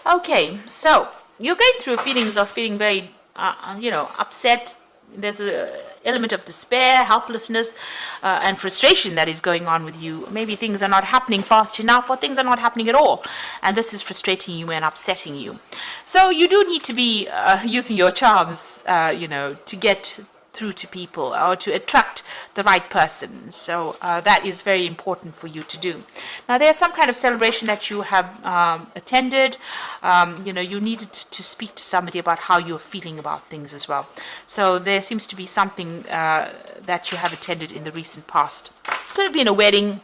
Okay, so you're going through feelings of feeling very, upset. There's a element of despair, helplessness, and frustration that is going on with you. Maybe things are not happening fast enough, or things are not happening at all, and this is frustrating you and upsetting you. So you do need to be using your charms, to get through to people or to attract the right person. So that is very important for you to do. Now, there's some kind of celebration that you have attended. You needed to speak to somebody about how you're feeling about things as well. So there seems to be something that you have attended in the recent past. Could have been a wedding.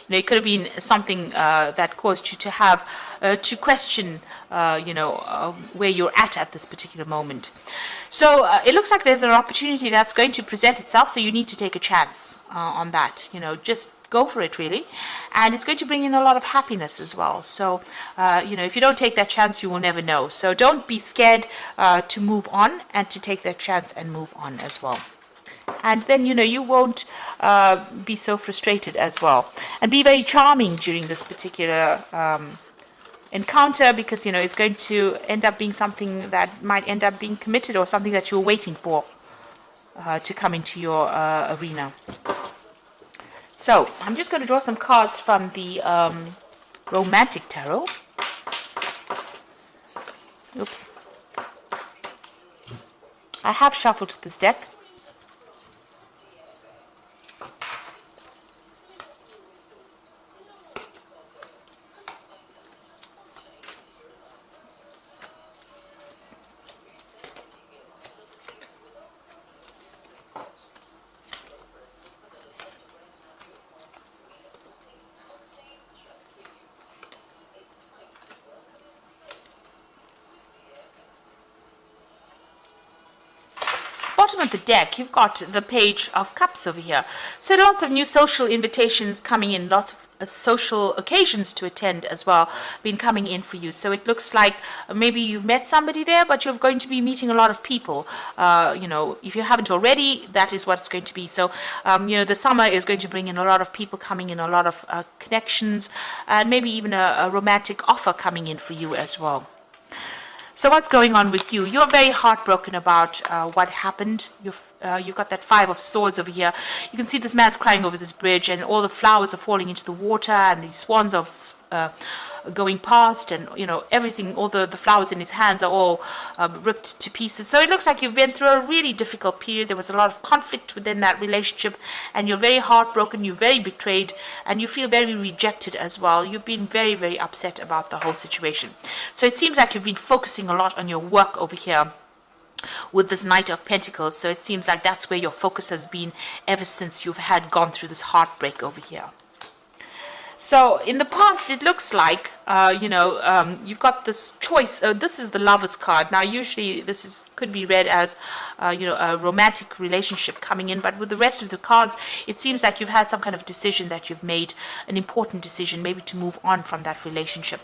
It could have been something that caused you to have to question, where you're at this particular moment. So it looks like there's an opportunity that's going to present itself. So you need to take a chance on that. Just go for it, really, and it's going to bring in a lot of happiness as well. So if you don't take that chance, you will never know. So don't be scared to move on and to take that chance and move on as well. And then, you won't be so frustrated as well. And be very charming during this particular encounter, because, it's going to end up being something that might end up being committed, or something that you're waiting for to come into your arena. So I'm just going to draw some cards from the Romantic Tarot. Oops. I have shuffled this deck. Bottom of the deck, you've got the Page of Cups over here. So lots of new social invitations coming in, lots of social occasions to attend as well, been coming in for you. So it looks like maybe you've met somebody there, but you're going to be meeting a lot of people. If you haven't already, that is what it's going to be. So, the summer is going to bring in a lot of people coming in, a lot of connections, and maybe even a romantic offer coming in for you as well. So what's going on with you? You're very heartbroken about what happened. You've got that Five of Swords over here. You can see this man's crying over this bridge, and all the flowers are falling into the water, and these swans are going past, and everything, all the flowers in his hands are all ripped to pieces. So it looks like you've been through a really difficult period. There was a lot of conflict within that relationship, and you're very heartbroken, you're very betrayed, and you feel very rejected as well. You've been very, very upset about the whole situation. So it seems like you've been focusing a lot on your work over here with this Knight of Pentacles. So it seems like that's where your focus has been ever since you've gone through this heartbreak over here. So in the past, it looks like, you've got this choice. This is the Lover's card. Now, usually this could be read as, a romantic relationship coming in. But with the rest of the cards, it seems like you've had some kind of decision that you've made, an important decision, maybe to move on from that relationship.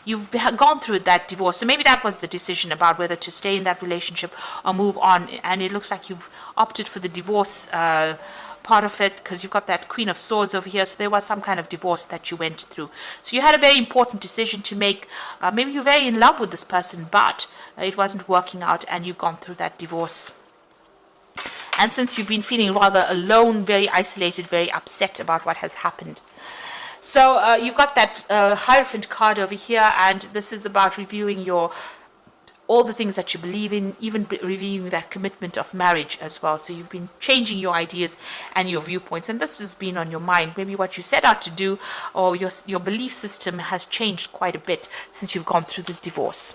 You've gone through that divorce. So maybe that was the decision about whether to stay in that relationship or move on. And it looks like you've opted for the divorce part of it, because you've got that Queen of Swords over here. So there was some kind of divorce that you went through. So you had a very important decision to make. Maybe you're very in love with this person, but it wasn't working out, and you've gone through that divorce. And since you've been feeling rather alone, very isolated, very upset about what has happened. So you've got that Hierophant card over here, and this is about reviewing all the things that you believe in, even reviewing that commitment of marriage as well. So you've been changing your ideas and your viewpoints, and this has been on your mind. Maybe what you set out to do, or your belief system has changed quite a bit since you've gone through this divorce.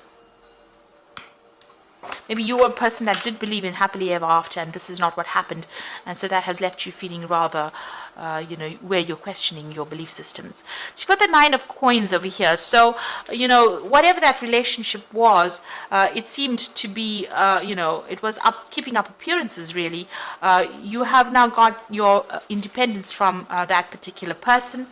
Maybe you were a person that did believe in happily ever after, and this is not what happened, and so that has left you feeling rather, where you're questioning your belief systems. So you've got the Nine of Coins over here. So, whatever that relationship was, it seemed to be, it was keeping up appearances, really. You have now got your independence from that particular person.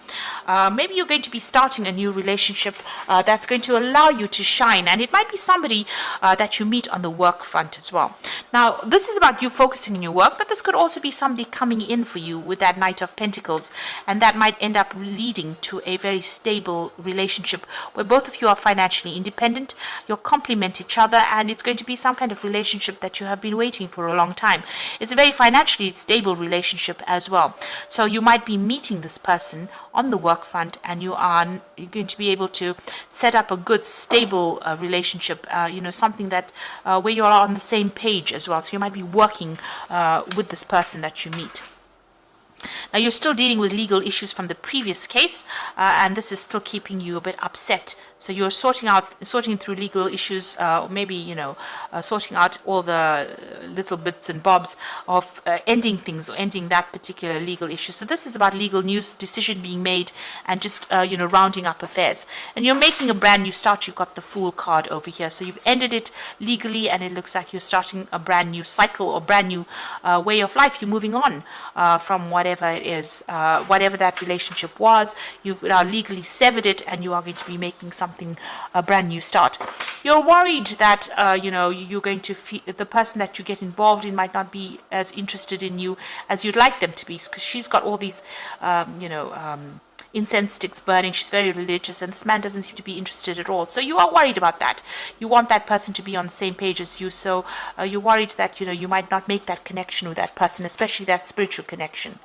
Maybe you're going to be starting a new relationship that's going to allow you to shine, and it might be somebody that you meet on the work front as well. Now, this is about you focusing on your work, but this could also be somebody coming in for you with that Knight of of Pentacles, and that might end up leading to a very stable relationship where both of you are financially independent, you'll complement each other, and it's going to be some kind of relationship that you have been waiting for a long time. It's a very financially stable relationship as well. So you might be meeting this person on the work front, and you're going to be able to set up a good stable relationship, something that where you're on the same page as well. So you might be working with this person that you meet. Now, you're still dealing with legal issues from the previous case, and this is still keeping you a bit upset. So you're sorting through legal issues, maybe, sorting out all the little bits and bobs of ending things or ending that particular legal issue. So this is about legal news, decision being made, and just, rounding up affairs. And you're making a brand new start. You've got the Fool card over here. So you've ended it legally, and it looks like you're starting a brand new cycle or brand new way of life. You're moving on from whatever it is, whatever that relationship was. You've now legally severed it, and you are going to be making a brand new start. You're worried that you're going to the person that you get involved in might not be as interested in you as you'd like them to be, because she's got all these incense sticks burning. She's very religious, and this man doesn't seem to be interested at all. So you are worried about that. You want that person to be on the same page as you. So you're worried that you might not make that connection with that person, especially that spiritual connection.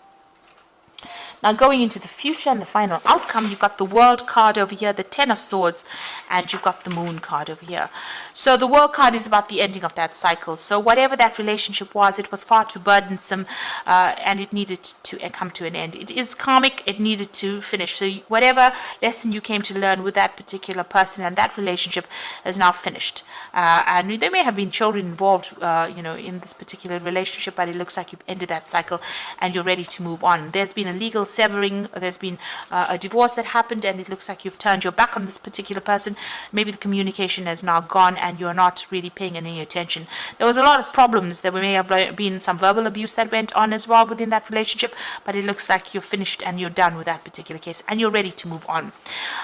Now, going into the future and the final outcome, you've got the World card over here, the Ten of Swords, and you've got the Moon card over here. So the World card is about the ending of that cycle. So whatever that relationship was, it was far too burdensome, and it needed to come to an end. It is karmic. It needed to finish. So whatever lesson you came to learn with that particular person and that relationship is now finished. And there may have been children involved, in this particular relationship, but it looks like you've ended that cycle and you're ready to move on. There's been a legal severing, there's been a divorce that happened, and it looks like you've turned your back on this particular person. Maybe the communication has now gone and you're not really paying any attention. There was a lot of problems. There may have been some verbal abuse that went on as well within that relationship, but it looks like you're finished and you're done with that particular case and you're ready to move on.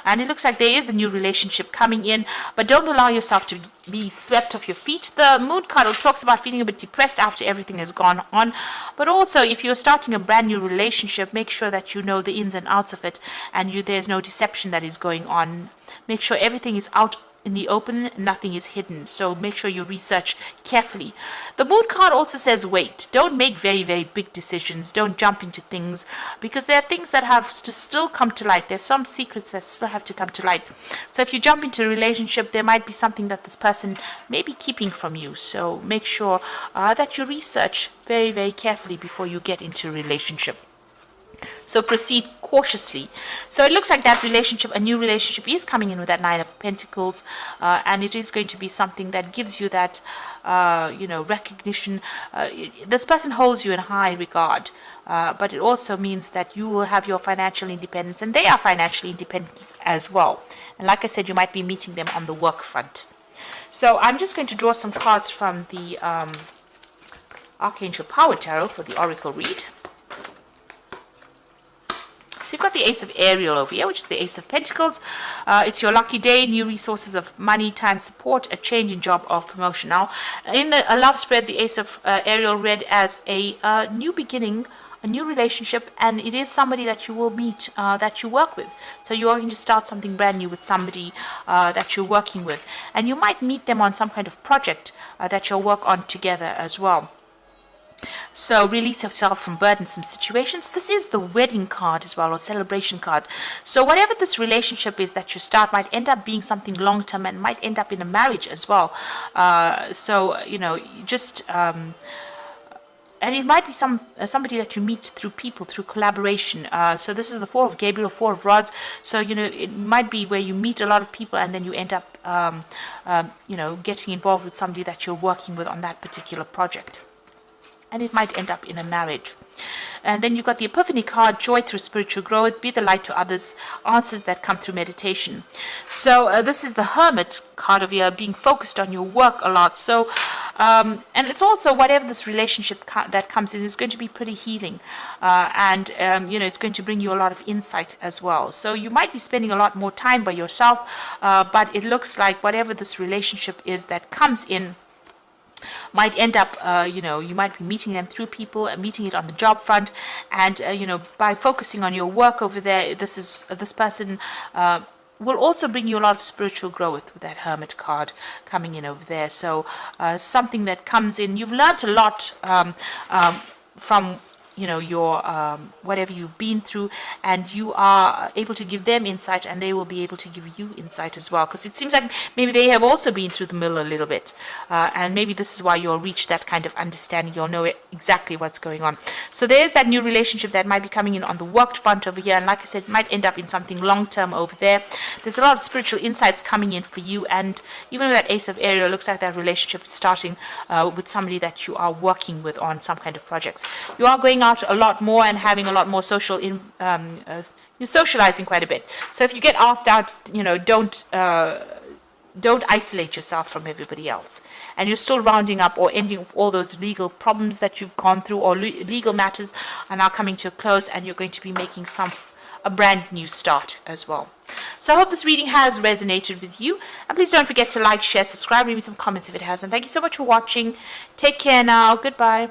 And it looks like there is a new relationship coming in, but don't allow yourself to be swept off your feet. The Moon card talks about feeling a bit depressed after everything has gone on, but also if you're starting a brand new relationship, make sure that you know the ins and outs of it, and there's no deception that is going on. Make sure everything is out in the open, nothing is hidden. So make sure you research carefully. The Moon card also says wait. Don't make very, very big decisions. Don't jump into things, because there are things that have to still come to light. There's some secrets that still have to come to light. So if you jump into a relationship, there might be something that this person may be keeping from you. So make sure that you research very, very carefully before you get into a relationship. So proceed cautiously. So it looks like that relationship, a new relationship, is coming in with that Nine of Pentacles, and it is going to be something that gives you that, recognition. This person holds you in high regard, but it also means that you will have your financial independence, and they are financially independent as well. And like I said, you might be meeting them on the work front. So I'm just going to draw some cards from the Archangel Power Tarot for the Oracle read. So you've got the Ace of Ariel over here, which is the Ace of Pentacles. It's your lucky day, new resources of money, time, support, a change in job or promotion. Now, in a love spread, the Ace of Ariel read as a new beginning, a new relationship, and it is somebody that you will meet, that you work with. So you are going to start something brand new with somebody that you're working with. And you might meet them on some kind of project that you'll work on together as well. So release yourself from burdensome situations. This is the wedding card as well, or celebration card. So whatever this relationship is that you start might end up being something long-term and might end up in a marriage as well. And it might be somebody that you meet through people, through collaboration. So this is the Four of Gabriel, Four of Rods. So, it might be where you meet a lot of people and then you end up, getting involved with somebody that you're working with on that particular project. And it might end up in a marriage. And then you've got the Epiphany card, joy through spiritual growth, be the light to others, answers that come through meditation. So this is the Hermit card of here, being focused on your work a lot. So, and it's also whatever this relationship that comes in is going to be pretty healing. It's going to bring you a lot of insight as well. So you might be spending a lot more time by yourself, but it looks like whatever this relationship is that comes in, might end up, you might be meeting them through people and meeting it on the job front. And, by focusing on your work over there, this person will also bring you a lot of spiritual growth with that Hermit card coming in over there. So something that comes in, you've learned a lot from your whatever you've been through, and you are able to give them insight, and they will be able to give you insight as well, because it seems like maybe they have also been through the mill a little bit, and maybe this is why you'll reach that kind of understanding. You'll know exactly what's going on. So there's that new relationship that might be coming in on the work front over here, and like I said, it might end up in something long term over there. There's a lot of spiritual insights coming in for you, and even with that Ace of Aries, it looks like that relationship is starting with somebody that you are working with on some kind of projects. You are going out a lot more and having a lot more you're socializing quite a bit. So if you get asked out, don't isolate yourself from everybody else. And you're still rounding up or ending all those legal problems that you've gone through, or legal matters are now coming to a close, and you're going to be making a brand new start as well. So I hope this reading has resonated with you. And please don't forget to like, share, subscribe, leave me some comments if it has. And thank you so much for watching. Take care now. Goodbye.